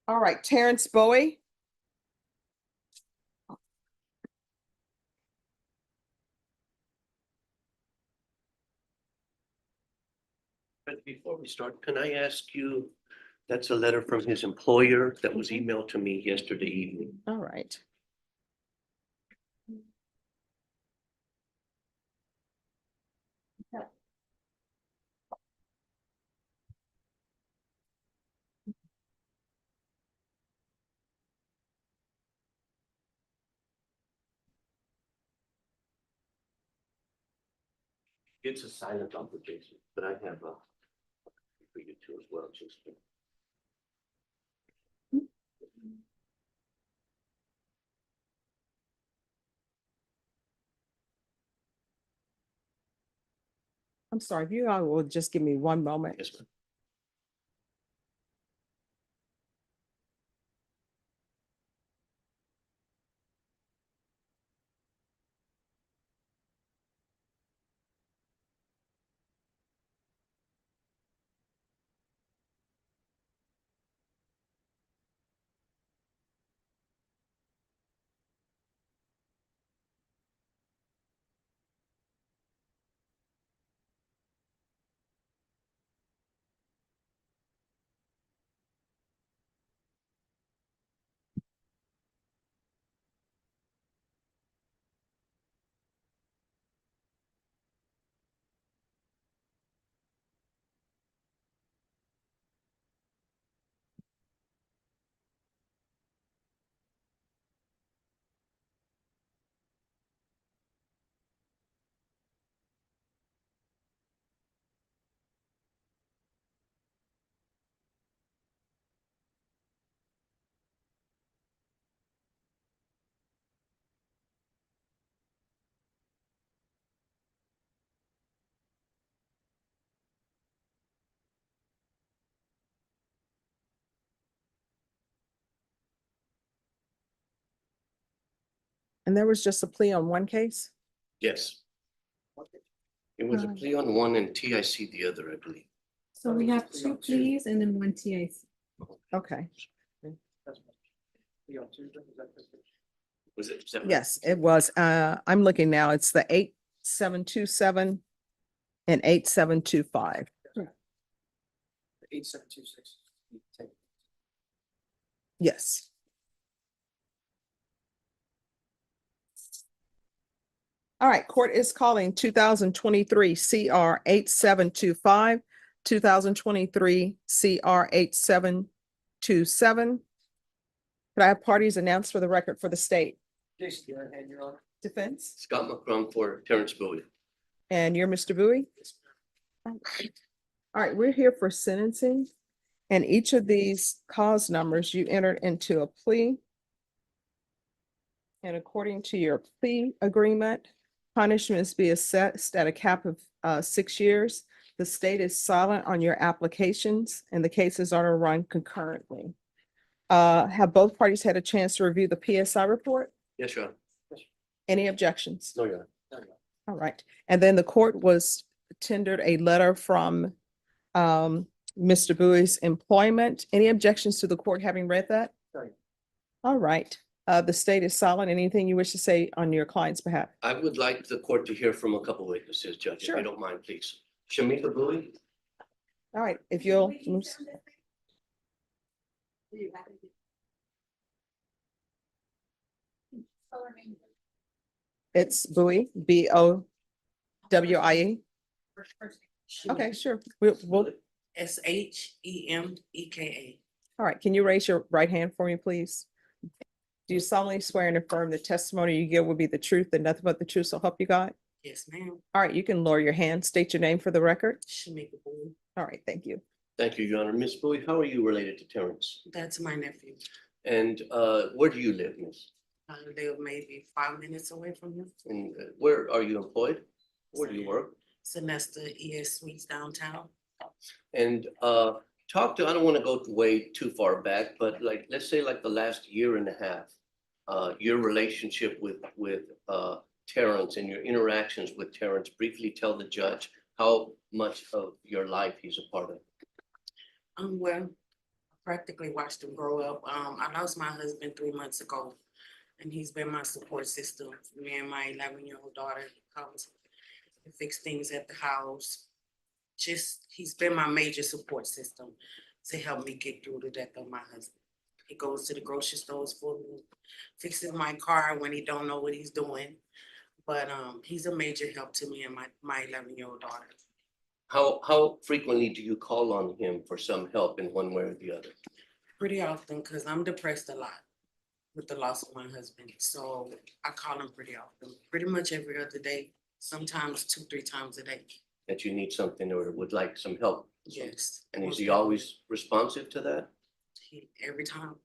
All right, Terrence Bowie. But before we start, can I ask you, that's a letter from his employer that was emailed to me yesterday evening. All right. It's a silent obligation, but I have a for you too as well, just. I'm sorry, if you all will just give me one moment. Yes, ma'am. And there was just a plea on one case? Yes. It was a plea on one and TIC the other, I believe. So we have two pleas and then one TIC. Okay, Was it? separate? yes, it was. I'm looking now. It's the 8727 and 8725. 8726. Yes. All right, court is calling 2023 CR 8725, 2023 CR 8727. Could I have parties announced for the record for the state? Jason Garrett, Your Honor. Defense? Scott McCrum for Terrence Bowie. And you're Mr. Bowie? All right, we're here for sentencing. And each of these cause numbers, you entered into a plea. And according to your plea agreement, punishments be assessed at a cap of 6 years. The state is silent on your applications and the cases are to run concurrently. Have both parties had a chance to review the PSI report? Yes, Your Honor. Any objections? No, Your Honor. All right. And then the court was tendered a letter from Mr. Bowie's employment. Any objections to the court having read that? No, Your All right. The state is silent. Anything you wish to say on your client's behalf? I would like the court to hear from a couple witnesses, Judge, if Sure. you don't mind, please. Shamika Bowie. All right, if you'll. It's Bowie, Bowie. Okay, sure. We'll, SHEMEKA. all right. Can you raise your right hand for me, please? Do you solemnly swear and affirm the testimony you give will be the truth and nothing but the truth, so help you God? Yes, ma'am. All right, you can lower your hand, state your name for the record. Shamika Boone. All right, thank you. Thank you, Your Honor. Miss Bowie, how are you related to Terrence? That's my nephew. And where do you live, Miss? I live maybe 5 minutes away from him. And where are you employed? Where do you work? Semester ES Suites downtown. And talk to, I don't want to go way too far back, but like, let's say like the last year and a half, your relationship with Terrence and your interactions with Terrence. Briefly tell the judge how much of your life he's a part of. Well, a practically watched him grow up. I lost my husband 3 months ago, and he's been my support system. Me and my 11-year-old daughter, he comes and fix things at the house. Just, he's been my major support system to help me get through the death of my husband. He goes to the grocery stores for me, fixes my car when he don't know what he's doing. But he's a major help to me and my 11-year-old daughter. How frequently do you call on him for some help in one way or the other? Pretty often, because I'm depressed a lot with the loss of my husband. So I call him pretty often, pretty much every other day, sometimes 2, 3 times a day. That you need something or would like some help? Yes. And is most he definitely. always responsive to that? Every time.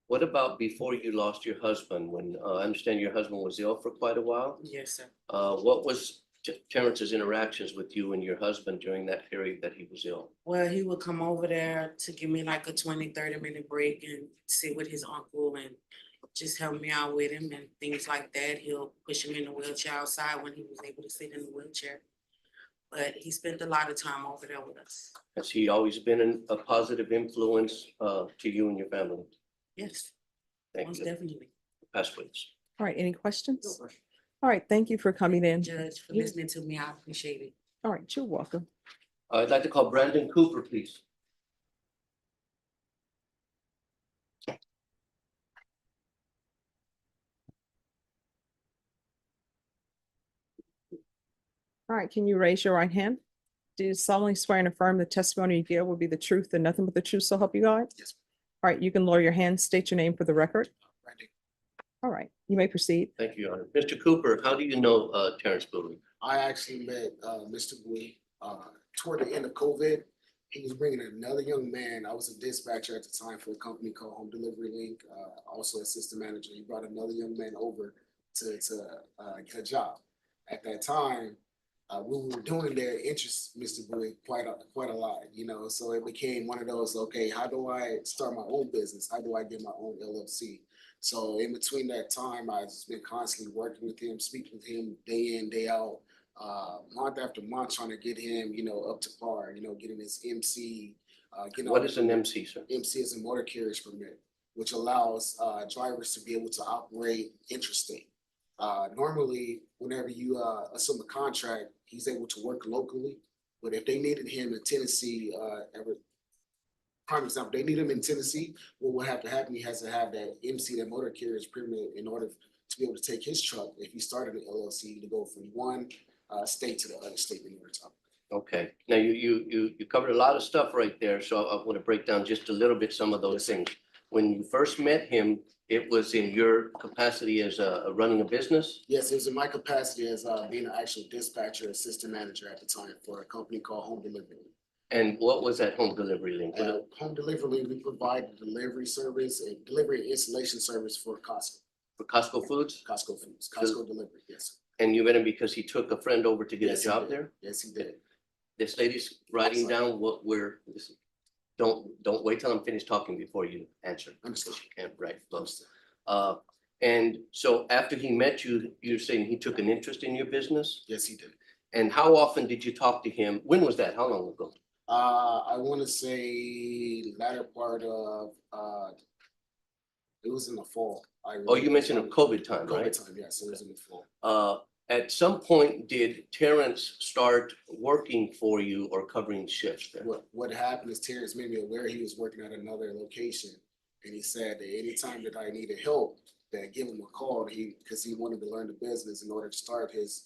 What about before you lost your husband? When I understand your husband was ill for quite a while? Yes, sir. What was Terrence's interactions with you and your husband during that period that he was ill? Well, he would come over there to give me like a 20, 30-minute break and sit with his uncle and just help me out with him and things like that. He'll push him in the wheelchair outside when he was able to sit in the wheelchair. But he spent a lot of time over there with us. Has he always been a positive influence to you and your family? Yes, Thank most you. definitely. Pass, please. All right, any questions? All right, thank you for coming in. Judge, for Yeah. listening to me, I appreciate it. All right, you're welcome. I'd like to call Brandon Cooper, please. All right, can you raise your right hand? Do you solemnly swear and affirm the testimony you give will be the truth and nothing but the truth, so help you God? Yes. All right, you can lower your hand, state your name for the record. Randy. All right, you may proceed. Thank you, Your Honor. Mr. Cooper, how do you know Terrence Bowie? I actually met Mr. Bowie toward the end of COVID. He was bringing another young man. I was a dispatcher at the time for a company called Home Delivery Link, also assistant manager. He brought another young man over to get a job. At that time, what we were doing there interested Mr. Bowie quite a lot, you know. So it became one of those, okay, how do I start my own business? How do I get my own LLC? So in between that time, I've just been constantly working with him, speaking with him day in, day out, month after month, trying to get him, you know, up to par, you know, getting his MC. What is an MC, sir? MC is a motor carriage permit, which allows drivers to be able to operate interstate. Normally, whenever you assume a contract, he's able to work locally. But if they needed him in Tennessee, prime example, they need him in Tennessee, what would have to happen, he has to have that MC, that motor carriage permit, in order to be able to take his truck, if he started an LLC, to go from one state to the other state in order to operate. Okay, now you covered a lot of stuff right there, so I want to break down just a little bit some of those things. When you first met him, it was in your capacity as running a business? Yes, it was in my capacity as being an actual dispatcher, assistant manager at the time for a company called Home Delivery. And what was that home delivery link? Home Delivery, we provide delivery service and delivery and installation service for Costco. For Costco Foods? Costco Foods, Costco Delivery, yes. And you met him because he took a friend over to get Yes, a he job did. there? Yes, he did. This lady's writing down what we're, listen, don't wait till I'm finished talking before you answer. Understood. She can't write. Understood. And so after he met you, you're saying he took an interest in your business? Yes, he did. And how often did you talk to him? When was that? How long ago? I want to say latter part of, it was in the fall. Oh, you mentioned a COVID time, right? COVID time, yes, it was in the fall. At some point, did Terrence start working for you or covering shifts there? What happened is Terrence made me aware he was working at another location. And he said that anytime that I needed help, that give him a call, because he wanted to learn the business in order to start his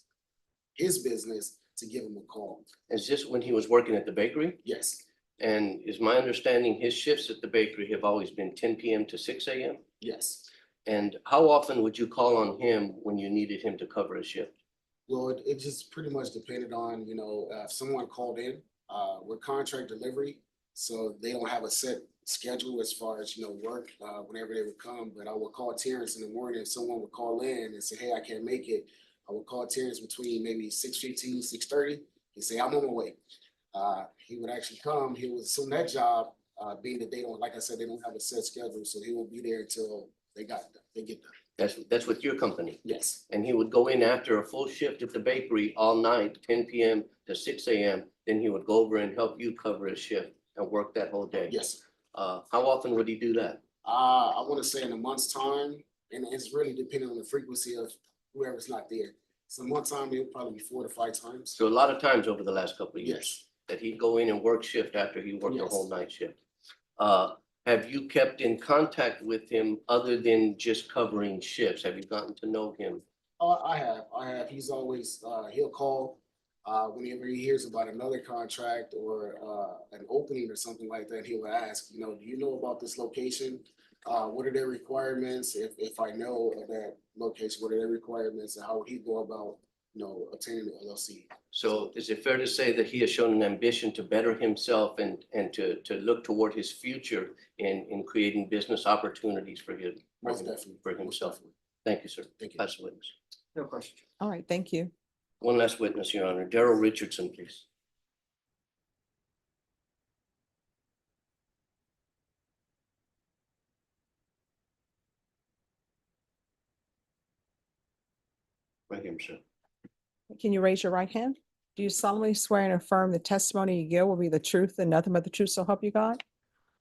business, to give him a call. Is this when he was working at the bakery? Yes, And is my understanding his shifts at the bakery have always been 10 p.m. to 6 a.m.? yes. And how often would you call on him when you needed him to cover a shift? Well, it just pretty much depended on, you know, if someone called in, we're contract delivery, so they don't have a set schedule as far as, you know, work, whenever they would come. But I would call Terrence in the morning. If someone would call in and say, hey, I can't make it, I would call Terrence between maybe 6:15, 6:30. He'd say, I'm on my way. He would actually come. He would assume that job, being that they don't, like I said, they don't have a set schedule, so he will be there until they get done. That's with your company. Yes, And he would go in after a full shift at the bakery all night, 10 p.m. to 6 a.m. Then he would go over and help you cover a shift and work that whole day. yes. How often would he do that? I wanna say in a month's time, and it's really depending on the frequency of whoever's not there. So one time, it'll probably be 4 to 5 times. So a lot of times over the last couple of years, Yes, that he'd go in and work shift after he worked a Yes. whole night shift. Have you kept in contact with him other than just covering shifts? Have you gotten to know him? I have. He's always, he'll call, whenever he hears about another contract or, an opening or something like that, he will ask, you know, do you know about this location? What are their requirements? If I know of that location, what are their requirements and how would he go about, you know, obtaining the LLC? So is it fair to say that he has shown an ambition to better himself and to look toward his future in creating business opportunities for him? Most definitely. For Most himself. definitely. Thank you, sir. Thank you. Pass the witness. No question. All right, thank you. One last witness, Your Honor. Daryl Richardson, please. Right here, sir. Can you raise your right hand? Do you solemnly swear and affirm the testimony you give will be the truth and nothing but the truth, so help you God?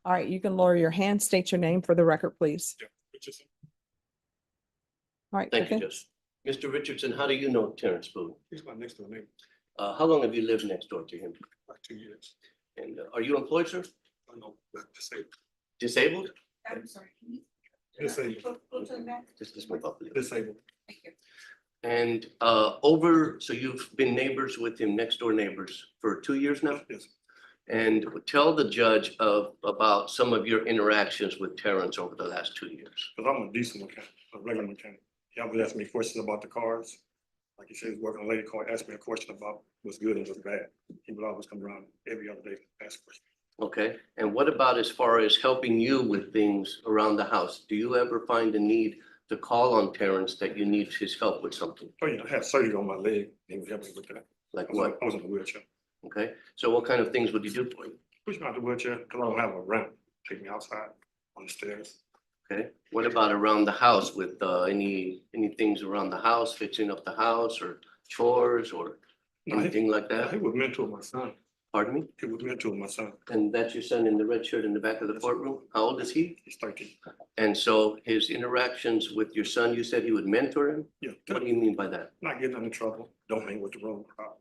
All right, you can lower your hand, state your name for the record, please. All right. Thank you, begin. Judge. Mr. Richardson, how do you know Terrence Boone? He's my next door neighbor, How long have you lived next door to him? like 2 years. And are you employed, sir? I know, but disabled. Disabled? I'm sorry. Disabled. Just move up a little. Disabled. Thank you. And so you've been neighbors with him, next door neighbors for 2 years now? Yes, And tell the judge about some of your interactions with Terrence over the last 2 years. because I'm a decent mechanic, a regular mechanic. He always asks me questions about the cars. Like he said, he's working on a lady car, asked me a question about what's good and what's bad. He would always come around every other day, ask questions. Okay, and what about as far as helping you with things around the house? Do you ever find the need to call on Terrence that you need his help with something? Oh, yeah, I had surgery on my leg. He would help me with that. Like I what? was in a wheelchair. Okay, so what kind of things would he do for you? Push me out the wheelchair because I don't have a ramp. Take me outside on the stairs. Okay, what about around the house with any things around the house, fixing up the house or chores or No, he- anything like He that? would mentor my son. Pardon me? He would mentor my son. And that's your son in the red shirt in the back of the courtroom? How old is he? He's 13. And so his interactions with your son, you said he would mentor him? Yeah, What do you mean by that? not getting into trouble. Don't hang with the wrong crowd.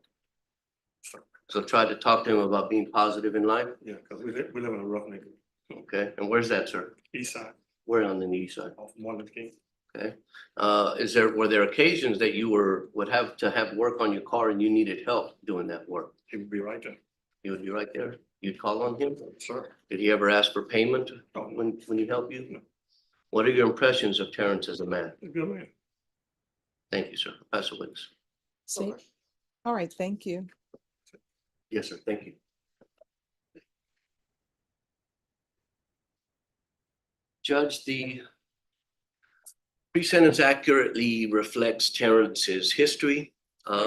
So, So try to talk to him about being positive in life? yeah, because we live in a rough neighborhood. Okay, and where's that, sir? East side Where on the east side? off Martin Luther King. Okay. Were there occasions that you would have to have work on your car and you needed help doing that work? He would be right there. He would be right there. You'd call on him? Sir, Did he ever ask for payment oh, no, when he helped you? No. What are your impressions of Terrence as a man? he's a good man. Thank you, sir. Pass the witness. See? All right, thank you. Yes, sir. Thank you. Judge, the pre-sentence accurately reflects Terrence's history.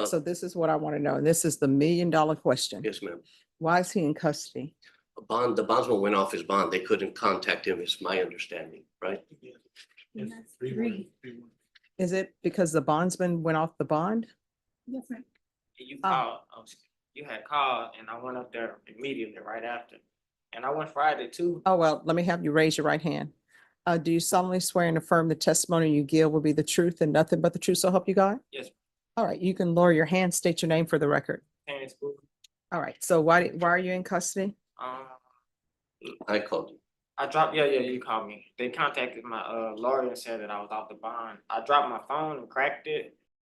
So this is what I want to know, and this is the $1,000,000 question. Yes, ma'am. Why is he in custody? The bondsman went off his bond. They couldn't contact him, is my understanding, right? And that's 3. Is it because the bondsman went off the bond? Yes, ma'am. You Oh. called, you had called and I went up there immediately right after. And I went Friday too. Oh, well, let me have you raise your right hand. Do you solemnly swear and affirm the testimony you give will be the truth and nothing but the truth, so help you God? Yes. All right, you can lower your hand, state your name for the record. Parents book. All right, so why are you in custody? I called you. I dropped, yeah, you called me. They contacted my lawyer and said that I was off the bond. I dropped my phone and cracked it.